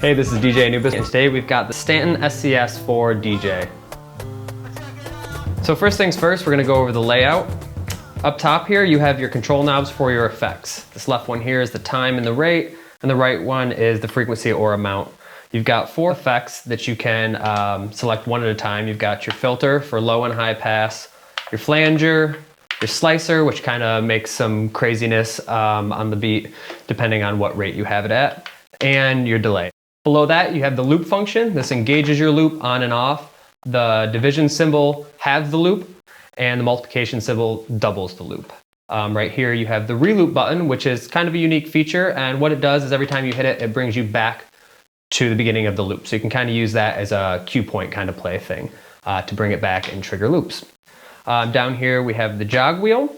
Hey, this is DJ Anubus, and today we've got the Stanton SCS.4DJ. So first things first, we're going to go over the layout. Up top here, you have your control knobs for your effects. This left one here is the time and the rate, and the right one is the frequency or amount. You've got 4 effects that you can select one at a time. You've got your filter for low and high pass, your flanger, your slicer, which kind of makes some craziness on the beat, depending on what rate you have it at, and your delay. Below that, you have the loop function. This engages your loop on and off. The division symbol halves the loop, and the multiplication symbol doubles the loop. Right here, you have the reloop button, which is kind of a unique feature, and what it does is every time you hit it, it brings you back to the beginning of the loop. So you can kind of use that as a cue point kind of play thing to bring it back and trigger loops. Down here, we have the jog wheel.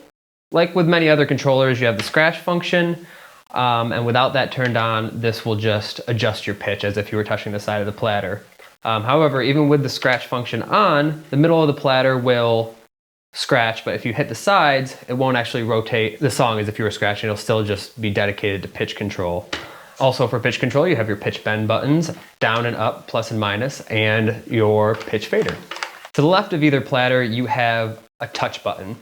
Like with many other controllers, you have the scratch function. And without that turned on, this will just adjust your pitch as if you were touching the side of the platter. However, even with the scratch function on, the middle of the platter will scratch, but if you hit the sides, it won't actually rotate the song as if you were scratching. It'll still just be dedicated to pitch control. Also for pitch control, you have your pitch bend buttons, down and up, plus and minus, and your pitch fader. To the left of either platter, you have a touch button.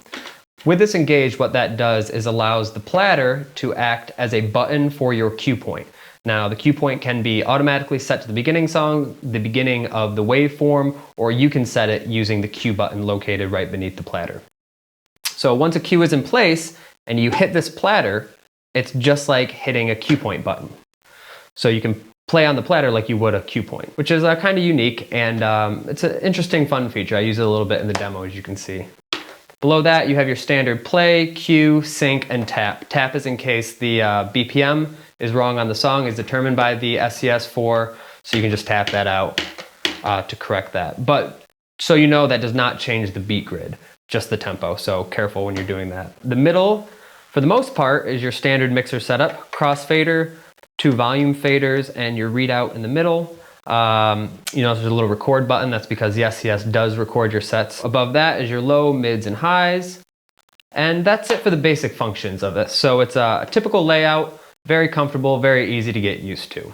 With this engaged, what that does is allows the platter to act as a button for your cue point. Now, the cue point can be automatically set to the beginning song, the beginning of the waveform, or you can set it using the cue button located right beneath the platter. So once a cue is in place and you hit this platter, it's just like hitting a cue point button. So you can play on the platter like you would a cue point, which is kind of unique, and it's an interesting, fun feature. I use it a little bit in the demo, as you can see. Below that, you have your standard play, cue, sync, and tap. Tap is in case the BPM is wrong on the song, is determined by the SCS4, so you can just tap that out to correct that. But so you know, that does not change the beat grid, just the tempo, so careful when you're doing that. The middle, for the most part, is your standard mixer setup, crossfader, 2 volume faders, and your readout in the middle. You know, there's a little record button. That's because the SCS does record your sets. Above that is your low, mids, and highs. And that's it for the basic functions of this. So it's a typical layout, very comfortable, very easy to get used to.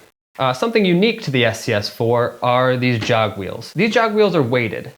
Something unique to the SCS4 are these jog wheels. These jog wheels are weighted.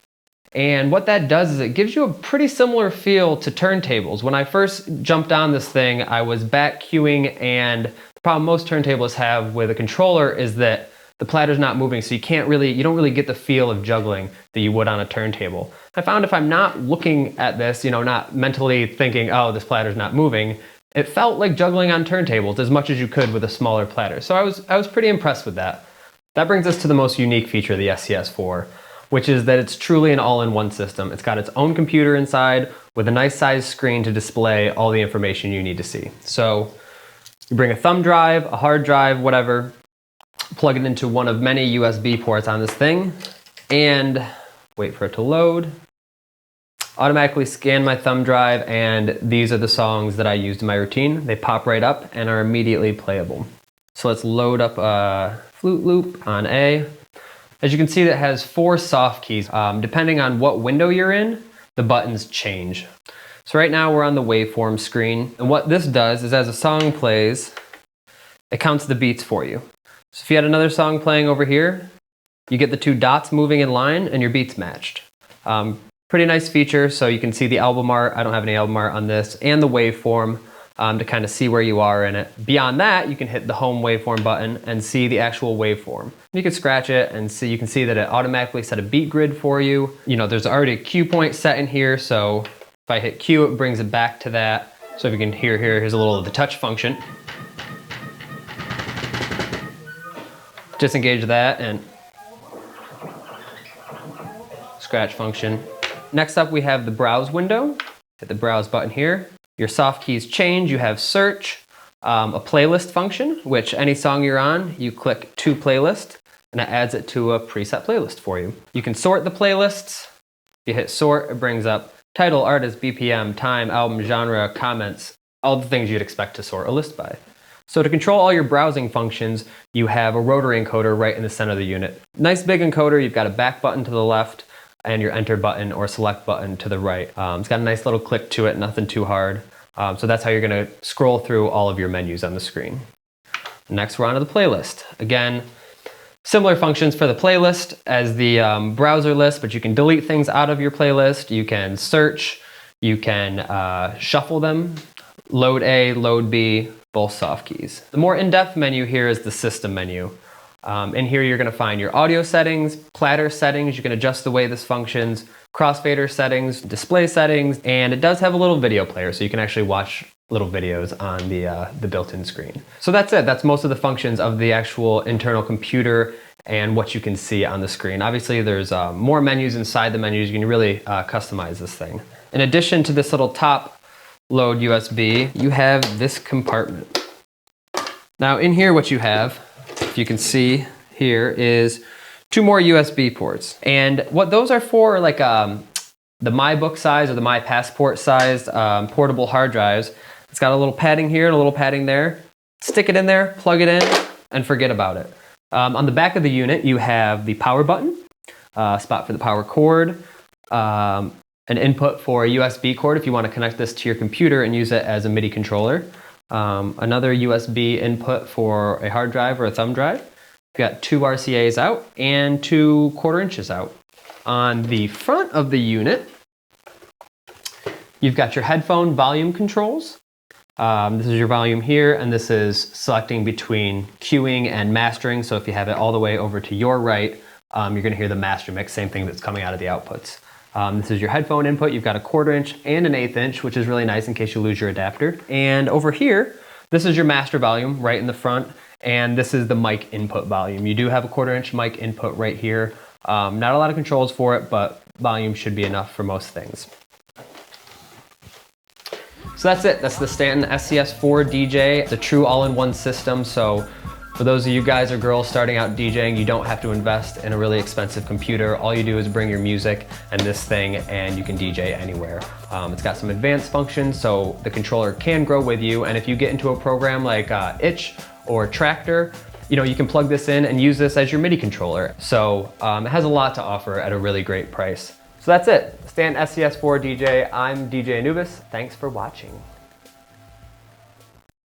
And what that does is it gives you a pretty similar feel to turntables. When I first jumped on this thing, I was back cueing, and the problem most turntables have with a controller is that the platter's not moving, so you don't really get the feel of juggling that you would on a turntable. I found if I'm not looking at this, you know, not mentally thinking, oh, this platter's not moving, it felt like juggling on turntables as much as you could with a smaller platter. So I was pretty impressed with that. That brings us to the most unique feature of the SCS4, which is that it's truly an all-in-one system. It's got its own computer inside with a nice sized screen to display all the information you need to see. So you bring a thumb drive, a hard drive, whatever, plug it into one of many USB ports on this thing, and wait for it to load. Automatically scan my thumb drive, and these are the songs that I used in my routine. They pop right up and are immediately playable. So let's load up a flute loop on A. As you can see, that has 4 soft keys. Depending on what window you're in, the buttons change. So right now we're on the waveform screen, and what this does is as a song plays, it counts the beats for you. So if you had another song playing over here, you get the 2 dots moving in line and your beats matched. Pretty nice feature, so you can see the album art. I don't have any album art on this, and the waveform to kind of see where you are in it. Beyond that, you can hit the home waveform button and see the actual waveform. You can scratch it and see, you can see that it automatically set a beat grid for you. You know, there's already a cue point set in here, so if I hit cue, it brings it back to that. So if you can hear here, here's a little of the touch function. Disengage that and scratch function. Next up, we have the browse window. Hit the browse button here. Your soft keys change. You have search, a playlist function, which any song you're on, you click to playlist, and it adds it to a preset playlist for you. You can sort the playlists. You hit sort, it brings up title, artist, BPM, time, album, genre, comments, all the things you'd expect to sort a list by. So to control all your browsing functions, you have a rotary encoder right in the center of the unit. Nice big encoder. You've got a back button to the left and your enter button or select button to the right. It's got a nice little click to it, nothing too hard. So that's how you're gonna scroll through all of your menus on the screen. Next, we're onto the playlist. Again, Similar functions for the playlist as the browser list, but you can delete things out of your playlist. You can search, you can shuffle them, load A, load B, both soft keys. The more in-depth menu here is the system menu. In here you're going to find your audio settings, platter settings, you can adjust the way this functions, crossfader settings, display settings, and it does have a little video player so you can actually watch little videos on the built-in screen. So that's it. That's most of the functions of the actual internal computer and what you can see on the screen. Obviously there's more menus inside the menus. You can really customize this thing. In addition to this little top load USB, you have this compartment. Now in here what you have, if you can see here, is 2 more USB ports. And what those are for, like the MyBook size or the MyPassport sized portable hard drives. It's got a little padding here and a little padding there. Stick it in there, plug it in, and forget about it. On the back of the unit, you have the power button, spot for the power cord, an input for a USB cord if you want to connect this to your computer and use it as a MIDI controller. Another USB input for a hard drive or a thumb drive. You've got 2 RCAs out and 2 1/4 inches out. On the front of the unit, you've got your headphone volume controls. This is your volume here, and this is selecting between queuing and mastering. So if you have it all the way over to your right, you're going to hear the master mix, same thing that's coming out of the outputs. This is your headphone input. You've got a 1/4 inch and an 1/8 inch, which is really nice in case you lose your adapter. And over here, this is your master volume right in the front, and this is the mic input volume. You do have a 1/4 inch mic input right here. Not a lot of controls for it, but volume should be enough for most things. So that's it. That's the Stanton SCS.4DJ. It's a true all-in-one system. So for those of you guys or girls starting out DJing, you don't have to invest in a really expensive computer. All you do is bring your music and this thing, and you can DJ anywhere. It's got some advanced functions, so the controller can grow with you. And if you get into a program like Itch or Tractor, you can plug this in and use this as your MIDI controller. So it has a lot to offer at a really great price. So that's it. Stanton SCS.4DJ. I'm DJ Anubus. Thanks for watching.